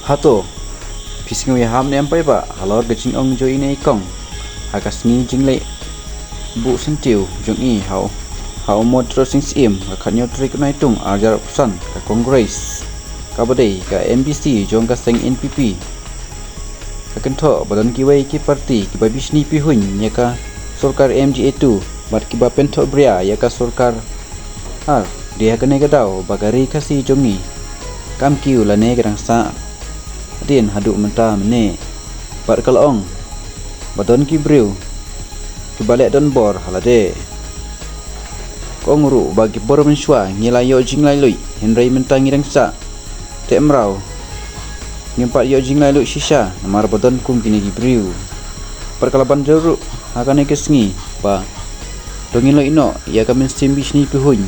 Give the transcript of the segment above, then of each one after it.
hato pising we ham nem pai ba halor ge ching ong joi nei kong akas ni jing le bu sentiu jong i hau mod trusting sim ka khanyo trick nai tung arjar option ka congress ka badai ka NBC jong ka seng NPP ka kentho badan ki wei ki parti ki babishni pi hun nya ka sarkar MGA2 bat ki ba pentho bria ya ka sarkar ar dia ka ne ga dau bagari kasi jongi kam kiu la ne garang sa din hadu menta mene par kalong badon ki briu ki balek don bor halade kongru bagi bor menshwa ngila yo jinglai lui henry menta ngirang sa temrau ngimpat yo jinglai lui shisha namar badon kum kini ki briu par kalaban jaru hakane kesngi ba dongin lo ino ya kamen simbish ni pihun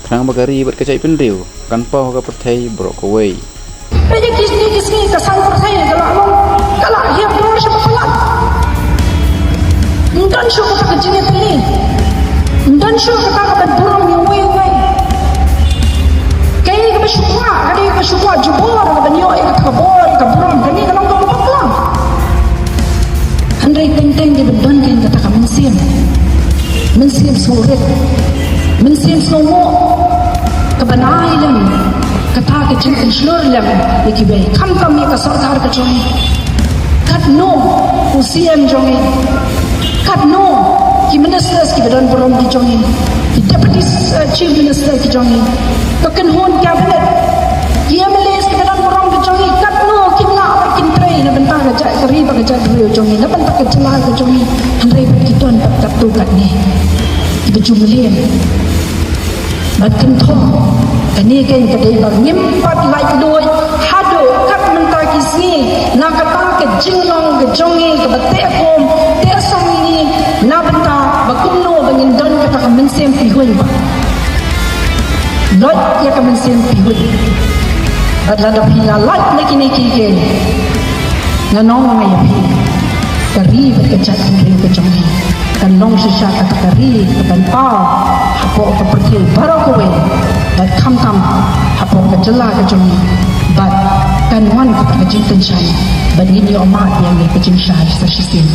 nang bagari bat kacai pendriu kan pau ka perthai brok away Aja kisni kesan percaya kalau hiap luar siapa pelan. Dan syukur tak kejengnya pilih. Dan syukur tak kapan burung yang way. Kaya ka bersyukur, ada yang bersyukur jubur, kapan yo yang kabor, kaburung, kani kalau kau buat pelan. Andai penting di bedon kan kata kamu mensiam sulit, mensiam semua kebenaran. Kata ke cinta seluruh lem lagi baik. Kami ke sarkar ke jongi. Kat no usiam jongi. Kat no ki ministers ki badan berong ki jongi. Ki deputy chief minister ki jongi. Token hon cabinet. Ki MLAs ki badan berong ki jongi. Kat no ki nak kin tray na bentang aja keri bagi aja dulu jongi. Na bentang ke celah ke jongi. Handai ki ton tak tu kat ni. Ki berjumlah. Makin thom kani kan kadai bang nyimpat like doi hado kat mentah kisni na kata ke jinglong ke jongi ke bate kom te sangi na benta bakumno bangin don kata ka mensem pihun ba lot ya ka mensem pihun badla da pila lot nekini kigen na nong ngai pi kari berkecat ke jongi kan long sisa kata kari kan pa hapo ka pergi baru kowe dan kam hapo ka jela ka jongi but kan wan ka kajing tension but ini omat yang ni kajing syah sa sistem